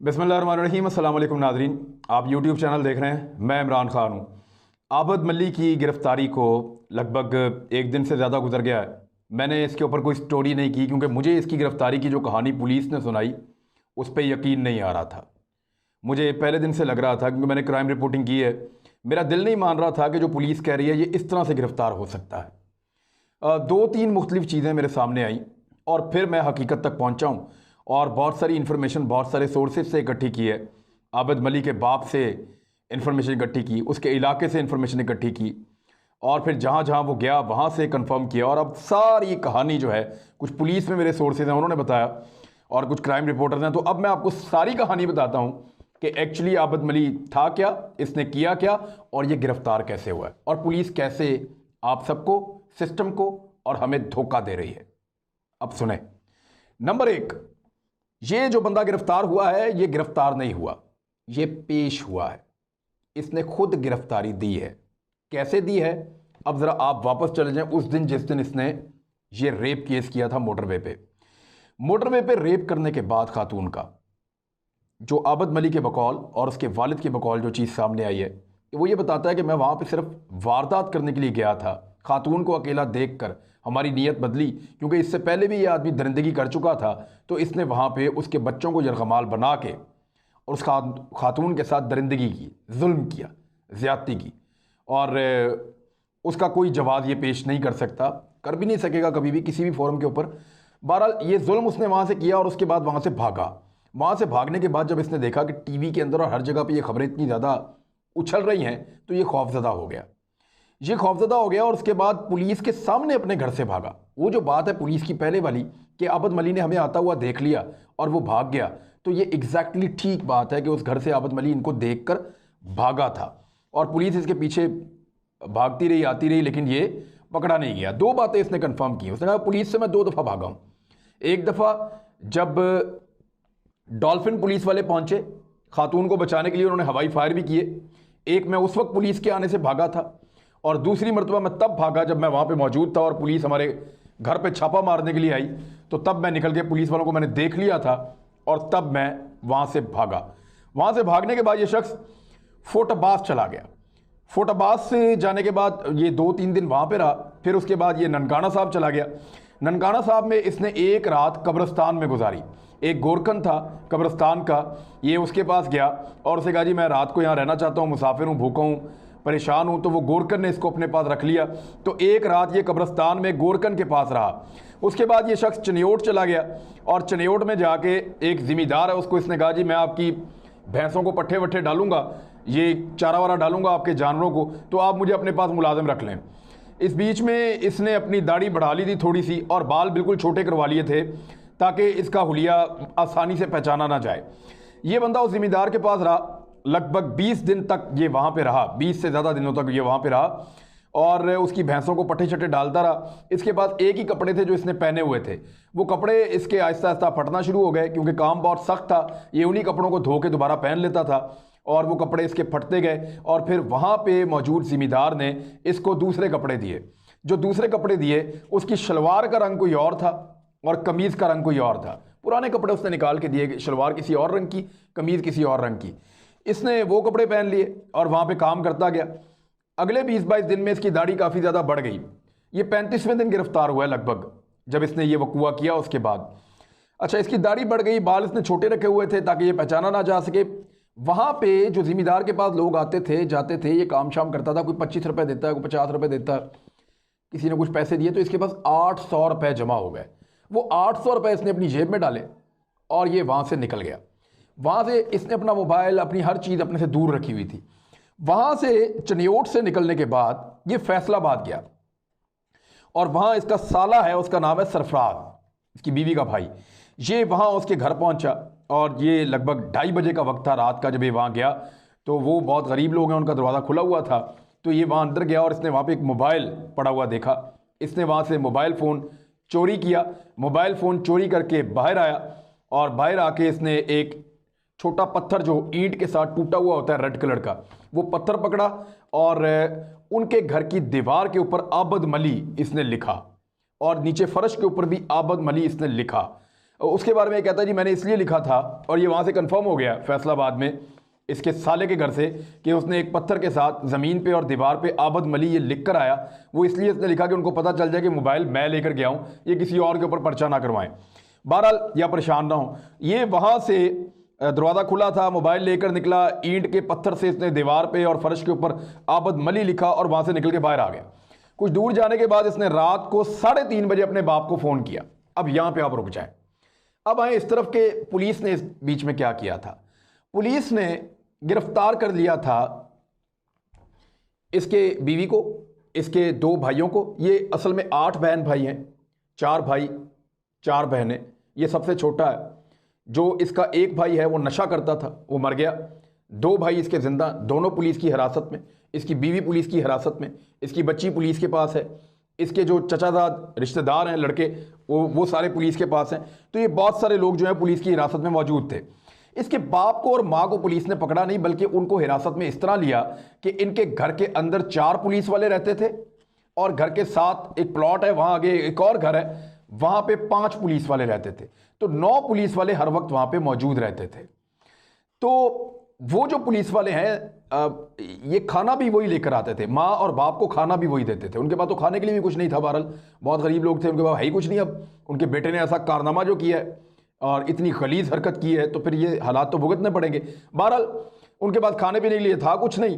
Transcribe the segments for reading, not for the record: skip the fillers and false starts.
बिस्मिल्लाहिर्रहमानिर्रहीम। अस्सलाम वालेकुम नाज़रीन, आप यूट्यूब चैनल देख रहे हैं। मैं इमरान ख़ान हूँ। आबद मल्ली की गिरफ़्तारी को लगभग एक दिन से ज़्यादा गुजर गया है। मैंने इसके ऊपर कोई स्टोरी नहीं की क्योंकि मुझे इसकी गिरफ़्तारी की जो कहानी पुलिस ने सुनाई उस पर यकीन नहीं आ रहा था। मुझे पहले दिन से लग रहा था क्योंकि मैंने क्राइम रिपोर्टिंग की है, मेरा दिल नहीं मान रहा था कि जो पुलिस कह रही है ये इस तरह से गिरफ़्तार हो सकता है। दो तीन मुख्तलिफ़ चीज़ें मेरे सामने आई और फिर मैं हकीकत तक पहुँचा हूँ और बहुत सारी इन्फॉर्मेशन बहुत सारे सोर्सेज से इकट्ठी की है। आबद मली के बाप से इन्फॉर्मेशन इकट्ठी की, उसके इलाके से इन्फॉर्मेशन इकट्ठी की और फिर जहाँ जहाँ वो गया वहाँ से कंफर्म किया। और अब सारी कहानी जो है, कुछ पुलिस में मेरे सोर्सेज हैं उन्होंने बताया और कुछ क्राइम रिपोर्टर्स हैं, तो अब मैं आपको सारी कहानी बताता हूँ कि एक्चुअली आबद मली था क्या, इसने किया क्या और ये गिरफ्तार कैसे हुआ है और पुलिस कैसे आप सबको, सिस्टम को और हमें धोखा दे रही है। अब सुने। नंबर एक, ये जो बंदा गिरफ्तार हुआ है ये गिरफ्तार नहीं हुआ, ये पेश हुआ है। इसने खुद गिरफ्तारी दी है। कैसे दी है? अब जरा आप वापस चले जाएं उस दिन जिस दिन इसने ये रेप केस किया था मोटरवे पे। मोटरवे पे रेप करने के बाद खातून का, जो आबद मली के बकौल और उसके वालिद के बकौल जो चीज़ सामने आई है वो ये बताता है कि मैं वहाँ पे सिर्फ वारदात करने के लिए गया था। खातून को अकेला देखकर हमारी नीयत बदली क्योंकि इससे पहले भी ये आदमी दरिंदगी कर चुका था, तो इसने वहाँ पे उसके बच्चों को यरगमाल बना के और उस खातून के साथ दरिंदगी की, जुल्म किया, ज़्यादती की और उसका कोई जवाब ये पेश नहीं कर सकता, कर भी नहीं सकेगा कभी भी किसी भी फोरम के ऊपर। बहरहाल ये जुल्म उसने वहाँ से किया और उसके बाद वहाँ से भागा। वहाँ से भागने के बाद जब इसने देखा कि टीवी के अंदर और हर जगह पे ये खबरें इतनी ज़्यादा उछल रही हैं तो ये खौफजदा हो गया। ये खौफजदा हो गया और उसके बाद पुलिस के सामने अपने घर से भागा। वो जो बात है पुलिस की पहले वाली कि आबद मली ने हमें आता हुआ देख लिया और वो भाग गया, तो ये एग्जैक्टली ठीक बात है कि उस घर से आबद मली इनको देखकर भागा था और पुलिस इसके पीछे भागती रही, आती रही, लेकिन ये पकड़ा नहीं गया। दो बातें इसने कंफर्म की। उसने कहा पुलिस से मैं 2 दफ़ा भागा हूँ। एक दफ़ा जब डॉल्फिन पुलिस वाले पहुंचे खातून को बचाने के लिए, उन्होंने हवाई फायर भी किए। एक मैं उस वक्त पुलिस के आने से भागा था और दूसरी मरतबा मैं तब भागा जब मैं वहाँ पे मौजूद था और पुलिस हमारे घर पे छापा मारने के लिए आई, तो तब मैं निकल के पुलिस वालों को मैंने देख लिया था और तब मैं वहाँ से भागा। वहाँ से भागने के बाद ये शख्स फोर्टबास चला गया। फोर्टबास से जाने के बाद ये 2-3 दिन वहाँ पे रहा। फिर उसके बाद ये ननकाना साहब चला गया। ननकाना साहब में इसने एक रात कब्रिस्तान में गुजारी। एक गोरखन था कब्रिस्तान का, ये उसके पास गया और उसे कहा जी मैं रात को यहाँ रहना चाहता हूँ, मुसाफिर हूँ, भूखा हूँ, परेशान हूँ। तो वो गोरखन ने इसको अपने पास रख लिया। तो एक रात ये कब्रिस्तान में गोरखन के पास रहा। उसके बाद ये शख्स चनियोट चला गया और चनियोट में जाके एक ज़िम्मेदार है, उसको इसने कहा जी मैं आपकी भैंसों को पट्ठे वट्ठे डालूंगा, ये चारा वारा डालूंगा आपके जानवरों को, तो आप मुझे अपने पास मुलाजिम रख लें। इस बीच में इसने अपनी दाढ़ी बढ़ा ली थी थोड़ी सी और बाल बिल्कुल छोटे करवा लिए थे ताकि इसका हुलिया आसानी से पहचाना ना जाए। ये बंदा उस ज़िम्मेदार के पास रहा। लगभग 20 दिन तक ये वहाँ पे रहा, 20 से ज़्यादा दिनों तक ये वहाँ पे रहा और उसकी भैंसों को पट्टे छट्टे डालता रहा। इसके पास एक ही कपड़े थे जो इसने पहने हुए थे, वो कपड़े इसके आहिस्ता आहिस्ता फटना शुरू हो गए क्योंकि काम बहुत सख्त था। ये उन्हीं कपड़ों को धो के दोबारा पहन लेता था और वो कपड़े इसके फटते गए और फिर वहाँ पे मौजूद ज़िम्मेदार ने इसको दूसरे कपड़े दिए। जो दूसरे कपड़े दिए उसकी शलवार का रंग कोई और था और कमीज़ का रंग कोई और था। पुराने कपड़े उसने निकाल के दिए, शलवार किसी और रंग की, कमीज़ किसी और रंग की। इसने वो कपड़े पहन लिए और वहाँ पे काम करता गया। अगले 20-22 दिन में इसकी दाढ़ी काफ़ी ज़्यादा बढ़ गई। ये 35वें दिन गिरफ्तार हुआ है लगभग, जब इसने ये वकूआ किया उसके बाद। अच्छा, इसकी दाढ़ी बढ़ गई, बाल इसने छोटे रखे हुए थे ताकि ये पहचाना ना जा सके। वहाँ पे जो ज़िम्मेदार के पास लोग आते थे जाते थे, ये काम शाम करता था, कोई 25 रुपये देता है, कोई 50 रुपये देता है, किसी ने कुछ पैसे दिए तो इसके पास 800 रुपये जमा हो गए। वो 800 रुपये इसने अपनी जेब में डाले और ये वहाँ से निकल गया। वहाँ से इसने अपना मोबाइल, अपनी हर चीज़ अपने से दूर रखी हुई थी। वहाँ से चनियोट से निकलने के बाद ये फैसलाबाद गया और वहाँ इसका साला है, उसका नाम है सरफराज, इसकी बीवी का भाई। ये वहाँ उसके घर पहुँचा और ये लगभग 2:30 बजे का वक्त था रात का। जब ये वहाँ गया तो वो बहुत गरीब लोग हैं, उनका दरवाज़ा खुला हुआ था, तो ये वहाँ अंदर गया और इसने वहाँ पे एक मोबाइल पड़ा हुआ देखा। इसने वहाँ से मोबाइल फ़ोन चोरी किया। मोबाइल फ़ोन चोरी करके बाहर आया और बाहर आके इसने एक छोटा पत्थर जो ईंट के साथ टूटा हुआ होता है रेड कलर का, वो पत्थर पकड़ा और उनके घर की दीवार के ऊपर आबद मली इसने लिखा और नीचे फर्श के ऊपर भी आबद मली इसने लिखा। उसके बारे में ये कहता है जी मैंने इसलिए लिखा था, और ये वहाँ से कंफर्म हो गया फैसलाबाद में इसके साले के घर से कि उसने एक पत्थर के साथ ज़मीन पे और दीवार पे आबद मली ये लिख कर आया। वो इसलिए इसने लिखा कि उनको पता चल जाए कि मोबाइल मैं लेकर गया हूँ, ये किसी और के ऊपर पर्चा ना करवाएं। बहरहाल या परेशान ना हो, ये वहाँ से दरवाज़ा खुला था, मोबाइल लेकर निकला, ईंट के पत्थर से इसने दीवार पे और फर्श के ऊपर आबद मली लिखा और वहाँ से निकल के बाहर आ गया। कुछ दूर जाने के बाद इसने रात को 3:30 बजे अपने बाप को फ़ोन किया। अब यहाँ पे आप रुक जाएं, अब आए इस तरफ के पुलिस ने इस बीच में क्या किया था। पुलिस ने गिरफ्तार कर लिया था इसके बीवी को, इसके 2 भाइयों को। ये असल में 8 बहन भाई हैं, 4 भाई 4 बहनें। ये सबसे छोटा है। जो इसका एक भाई है वो नशा करता था, वो मर गया। 2 भाई इसके जिंदा, दोनों पुलिस की हिरासत में। इसकी बीवी पुलिस की हिरासत में, इसकी बच्ची पुलिस के पास है। इसके जो चचाजाद रिश्तेदार हैं लड़के, वो सारे पुलिस के पास हैं। तो ये बहुत सारे लोग जो हैं पुलिस की हिरासत में मौजूद थे। इसके बाप को और माँ को पुलिस ने पकड़ा नहीं, बल्कि उनको हिरासत में इस तरह लिया कि इनके घर के अंदर 4 पुलिस वाले रहते थे, और घर के साथ एक प्लॉट है, वहाँ आगे एक और घर है, वहाँ पे 5 पुलिस वाले रहते थे। तो 9 पुलिस वाले हर वक्त वहाँ पे मौजूद रहते थे। तो वो जो पुलिस वाले हैं ये खाना भी वही लेकर आते थे, माँ और बाप को खाना भी वही देते थे। उनके पास तो खाने के लिए भी कुछ नहीं था। बहरहाल बहुत गरीब लोग थे, उनके पास है ही कुछ नहीं। अब उनके बेटे ने ऐसा कारनामा जो किया है और इतनी खलीज हरकत की है, तो फिर ये हालात तो भुगतने पड़ेंगे। बहरहाल उनके पास खाने पीने के लिए था कुछ नहीं,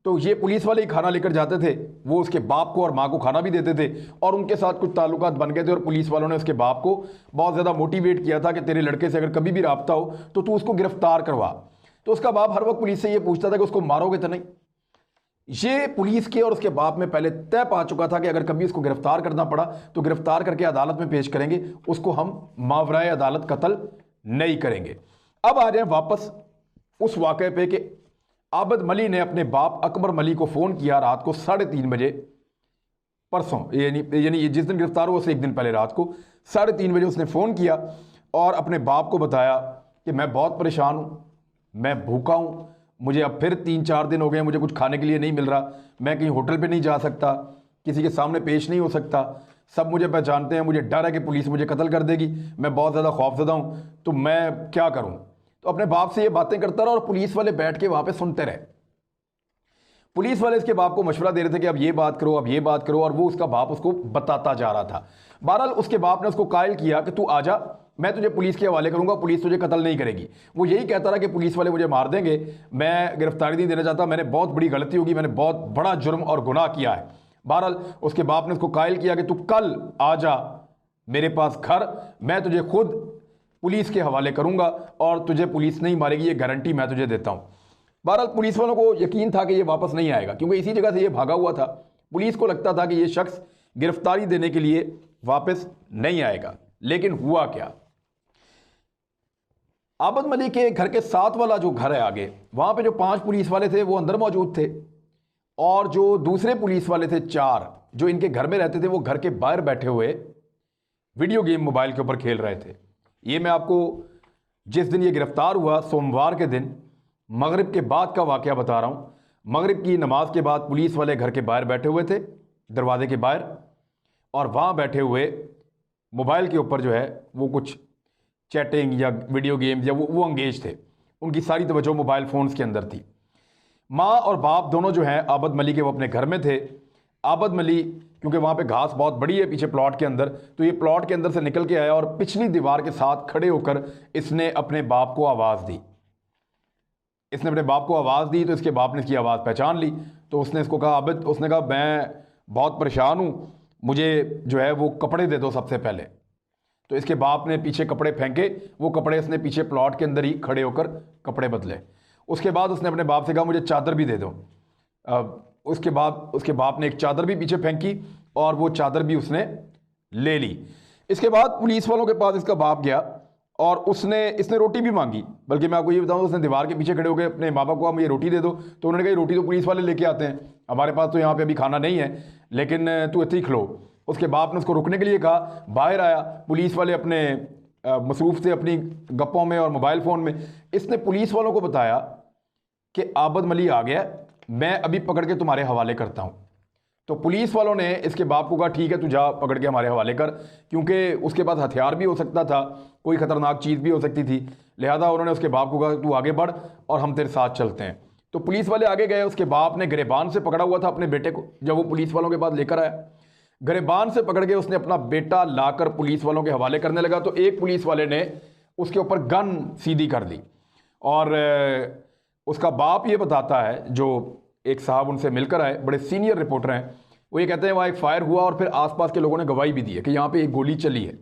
तो ये पुलिस वाले ही खाना लेकर जाते थे। वो उसके बाप को और माँ को खाना भी देते थे, और उनके साथ कुछ ताल्लुकात बन गए थे। और पुलिस वालों ने उसके बाप को बहुत ज़्यादा मोटिवेट किया था कि तेरे लड़के से अगर कभी भी राब्ता हो तो तू उसको गिरफ्तार करवा। तो उसका बाप हर वक्त पुलिस से ये पूछता था कि उसको मारोगे तो नहीं। ये पुलिस के और उसके बाप में पहले तय पा चुका था कि अगर कभी इसको गिरफ्तार करना पड़ा तो गिरफ्तार करके अदालत में पेश करेंगे, उसको हम मावराए अदालत कत्ल नहीं करेंगे। अब आ जाए वापस उस वाक़े पे कि आबद मली ने अपने बाप अकबर मली को फ़ोन किया रात को 3:30 बजे, परसों यानी जिस दिन गिरफ्तार हुआ उससे एक दिन पहले रात को 3:30 बजे उसने फ़ोन किया और अपने बाप को बताया कि मैं बहुत परेशान हूँ, मैं भूखा हूँ, मुझे अब फिर 3-4 दिन हो गए, मुझे कुछ खाने के लिए नहीं मिल रहा, मैं कहीं होटल पे नहीं जा सकता, किसी के सामने पेश नहीं हो सकता, सब मुझे पहचानते हैं, मुझे डर है कि पुलिस मुझे कत्ल कर देगी, मैं बहुत ज़्यादा खौफजदा हूँ, तो मैं क्या करूँ। तो अपने बाप से ये बातें करता रहा और पुलिस वाले बैठ के वहाँ पे सुनते रहे। पुलिस वाले इसके बाप को मशवरा दे रहे थे कि अब ये बात करो, अब ये बात करो, और वो उसका बाप उसको बताता जा रहा था। बहरहाल उसके बाप ने उसको कायल किया कि तू आजा, मैं तुझे पुलिस के हवाले करूंगा, पुलिस तुझे कत्ल नहीं करेगी। वो यही कहता रहा कि पुलिस वाले मुझे मार देंगे, मैं गिरफ्तारी नहीं देना चाहता, मैंने बहुत बड़ी गलती होगी, मैंने बहुत बड़ा जुर्म और गुनाह किया है। बहरहाल उसके बाप ने उसको कायल किया कि तू कल आ जा मेरे पास घर, मैं तुझे खुद पुलिस के हवाले करूंगा और तुझे पुलिस नहीं मारेगी, ये गारंटी मैं तुझे देता हूं। बहरहाल पुलिस वालों को यकीन था कि ये वापस नहीं आएगा, क्योंकि इसी जगह से ये भागा हुआ था। पुलिस को लगता था कि ये शख्स गिरफ्तारी देने के लिए वापस नहीं आएगा। लेकिन हुआ क्या, आबद मली के घर के साथ वाला जो घर है आगे, वहां पे जो 5 पुलिस वाले थे वो अंदर मौजूद थे, और जो दूसरे पुलिस वाले थे 4 जो इनके घर में रहते थे, वो घर के बाहर बैठे हुए वीडियो गेम मोबाइल के ऊपर खेल रहे थे। ये मैं आपको जिस दिन ये गिरफ्तार हुआ, सोमवार के दिन मगरिब के बाद का वाक़या बता रहा हूँ। मगरिब की नमाज के बाद पुलिस वाले घर के बाहर बैठे हुए थे, दरवाजे के बाहर, और वहाँ बैठे हुए मोबाइल के ऊपर जो है वो कुछ चैटिंग या वीडियो गेम्स या वो अंगेज थे। उनकी सारी तवज्जो मोबाइल फ़ोन्स के अंदर थी। माँ और बाप दोनों जो हैं आबद मली के, वो अपने घर में थे। आबद मली क्योंकि वहाँ पे घास बहुत बड़ी है पीछे प्लॉट के अंदर, तो ये प्लॉट के अंदर से निकल के आया और पिछली दीवार के साथ खड़े होकर इसने अपने बाप को आवाज़ दी। इसने अपने बाप को आवाज़ दी तो इसके बाप ने इसकी आवाज़ पहचान ली। तो उसने इसको कहा, आबद, उसने कहा मैं बहुत परेशान हूँ, मुझे जो है वो कपड़े दे दो सबसे पहले। तो इसके बाप ने पीछे कपड़े फेंके, वो कपड़े इसने पीछे प्लॉट के अंदर ही खड़े होकर कपड़े बदले। उसके बाद उसने अपने बाप से कहा मुझे चादर भी दे दो। उसके बाद उसके बाप ने एक चादर भी पीछे फेंकी और वो चादर भी उसने ले ली। इसके बाद पुलिस वालों के पास इसका बाप गया और इसने रोटी भी मांगी। बल्कि मैं आपको ये बताऊं, उसने दीवार के पीछे खड़े होकर अपने माँ बाप को, मुझे रोटी दे दो। तो उन्होंने कहा रोटी तो पुलिस वाले लेके आते हैं, हमारे पास तो यहाँ पे अभी खाना नहीं है, लेकिन तू इतनी खलो। उसके बाप ने उसको रुकने के लिए कहा, बाहर आया। पुलिस वाले अपने मसरूफ़ थे अपनी गप्पों में और मोबाइल फ़ोन में। इसने पुलिस वालों को बताया कि आबद मली आ गया, मैं अभी पकड़ के तुम्हारे हवाले करता हूँ। तो पुलिस वालों ने इसके बाप को कहा ठीक है तू जा पकड़ के हमारे हवाले कर, क्योंकि उसके पास हथियार भी हो सकता था, कोई ख़तरनाक चीज़ भी हो सकती थी। लिहाजा उन्होंने उसके बाप को कहा तू आगे बढ़ और हम तेरे साथ चलते हैं। तो पुलिस वाले आगे गए। उसके बाप ने गिरेबान से पकड़ा हुआ था अपने बेटे को, जब वो पुलिस वालों के पास लेकर आया, गिरेबान से पकड़ के उसने अपना बेटा लाकर पुलिस वालों के हवाले करने लगा। तो एक पुलिस वाले ने उसके ऊपर गन सीधी कर दी और उसका बाप ये बताता है, जो एक साहब उनसे मिलकर आए, बड़े सीनियर रिपोर्टर हैं, वो ये कहते हैं वहाँ एक फायर हुआ और फिर आसपास के लोगों ने गवाही भी दी है कि यहाँ पे एक गोली चली है।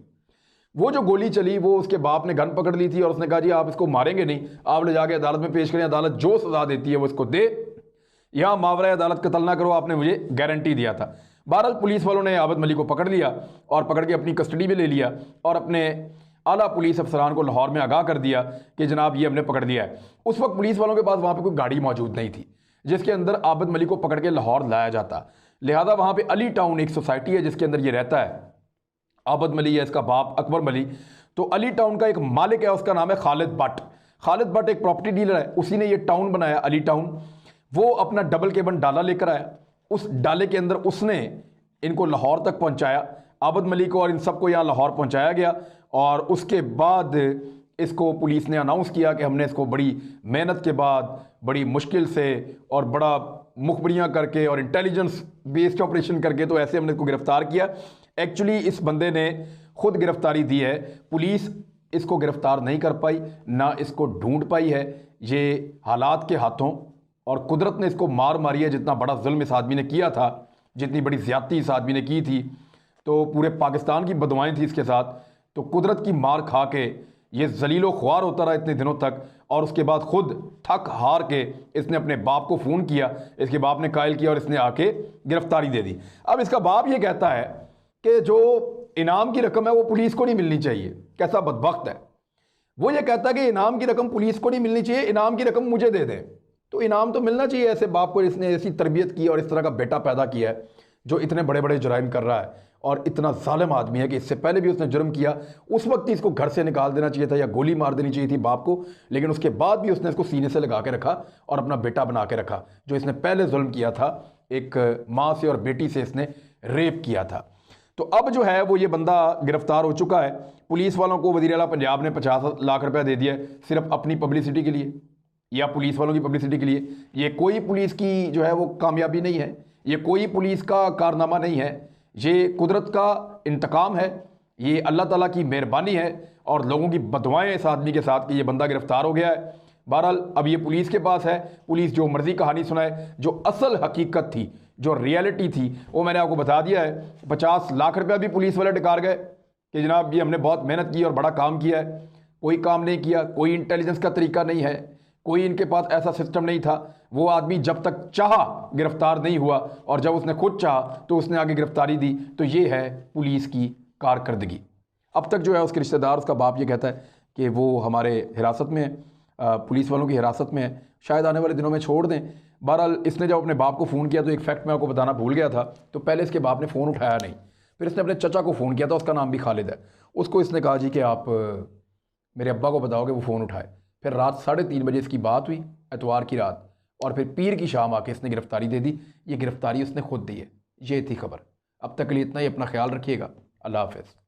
वो जो गोली चली वो उसके बाप ने गन पकड़ ली थी और उसने कहा जी आप इसको मारेंगे नहीं, आप ले जाके अदालत में पेश करें, अदालत जो सजा देती है वो इसको दे, यहाँ मावरा अदालत कत्ल ना करो, आपने मुझे गारंटी दिया था। बहरहाल पुलिस वालों ने आबद मलिक को पकड़ लिया और पकड़ के अपनी कस्टडी में ले लिया और अपने आला पुलिस अफसरान को लाहौर में आगाह कर दिया कि जनाब ये हमने पकड़ लिया है। उस वक्त पुलिस वालों के पास वहाँ पर कोई गाड़ी मौजूद नहीं थी जिसके अंदर आबद मलिक को पकड़ के लाहौर लाया जाता। लिहाजा वहाँ पे अली टाउन एक सोसाइटी है जिसके अंदर ये रहता है, आबद मलिक है इसका बाप अकबर मलिक। तो अली टाउन का एक मालिक है, उसका नाम है खालिद भट्ट। खालिद भट्ट एक प्रॉपर्टी डीलर है, उसी ने ये टाउन बनाया अली टाउन। वो अपना डबल केबन डाला लेकर आया, उस डाले के अंदर उसने इनको लाहौर तक पहुँचाया, आबद मलिक को और इन सबको यहाँ लाहौर पहुँचाया गया। और उसके बाद इसको पुलिस ने अनाउंस किया कि हमने इसको बड़ी मेहनत के बाद, बड़ी मुश्किल से और बड़ा मुखबरियाँ करके और इंटेलिजेंस बेस्ड ऑपरेशन करके तो ऐसे हमने इसको गिरफ्तार किया। एक्चुअली इस बंदे ने खुद गिरफ्तारी दी है, पुलिस इसको गिरफ्तार नहीं कर पाई, ना इसको ढूंढ पाई है। ये हालात के हाथों और कुदरत ने इसको मार मारी है। जितना बड़ा जुल्म इस आदमी ने किया था, जितनी बड़ी ज़्यादती इस आदमी ने की थी, तो पूरे पाकिस्तान की बदवाएँ थी इसके साथ। तो कुदरत की मार खा के ये जलीलो ख्वार होता रहा इतने दिनों तक, और उसके बाद खुद थक हार के इसने अपने बाप को फ़ोन किया, इसके बाप ने कायल किया और इसने आके गिरफ्तारी दे दी। अब इसका बाप ये कहता है कि जो इनाम की रकम है वो पुलिस को नहीं मिलनी चाहिए। कैसा बदबख्त है, वो ये कहता है कि इनाम की रकम पुलिस को नहीं मिलनी चाहिए, इनाम की रकम मुझे दे दें। तो इनाम तो मिलना चाहिए ऐसे बाप को, इसने ऐसी तरबियत की और इस तरह का बेटा पैदा किया है जो इतने बड़े बड़े जुराइम कर रहा है और इतना जालिम आदमी है कि इससे पहले भी उसने जुर्म किया। उस वक्त ही इसको घर से निकाल देना चाहिए था या गोली मार देनी चाहिए थी बाप को, लेकिन उसके बाद भी उसने इसको सीने से लगा के रखा और अपना बेटा बना के रखा। जो इसने पहले जुल्म किया था, एक माँ से और बेटी से इसने रेप किया था। तो अब जो है वो ये बंदा गिरफ्तार हो चुका है। पुलिस वालों को वज़ीर आला पंजाब ने 50 लाख रुपया दे दिया है सिर्फ अपनी पब्लिसिटी के लिए या पुलिस वालों की पब्लिसिटी के लिए। ये कोई पुलिस की जो है वो कामयाबी नहीं है, ये कोई पुलिस का कारनामा नहीं है, ये कुदरत का इंतकाम है, ये अल्लाह ताला की मेहरबानी है और लोगों की बदुआएं इस आदमी के साथ कि ये बंदा गिरफ्तार हो गया है। बहरहाल अब ये पुलिस के पास है, पुलिस जो मर्जी कहानी सुनाए। जो असल हकीकत थी, जो रियलिटी थी, वो मैंने आपको बता दिया है। 50 लाख रुपया भी पुलिस वाले डकार गए कि जनाब ये हमने बहुत मेहनत की और बड़ा काम किया है। कोई काम नहीं किया, कोई इंटेलिजेंस का तरीका नहीं है, कोई इनके पास ऐसा सिस्टम नहीं था। वो आदमी जब तक चाहा गिरफ्तार नहीं हुआ और जब उसने खुद चाहा तो उसने आगे गिरफ्तारी दी। तो ये है पुलिस की कारकर्दगी। अब तक जो है उसके रिश्तेदार, उसका बाप ये कहता है कि वो हमारे हिरासत में है, पुलिस वालों की हिरासत में है, शायद आने वाले दिनों में छोड़ दें। बहरहाल इसने जब अपने बाप को फ़ोन किया तो एक फैक्ट मैं आपको बताना भूल गया था। तो पहले इसके बाप ने फ़ोन उठाया नहीं, फिर इसने अपने चचा को फ़ोन किया था, उसका नाम भी खालिद है। उसको इसने कहा जी कि आप मेरे अब्बा को बताओ कि वो फ़ोन उठाए। फिर रात 3:30 बजे इसकी बात हुई, एतवार की रात, और फिर पीर की शाम आके इसने गिरफ्तारी दे दी। ये गिरफ्तारी उसने खुद दी है। ये थी खबर। अब तक के लिए इतना ही। अपना ख्याल रखिएगा। अल्लाह हाफ़िज़।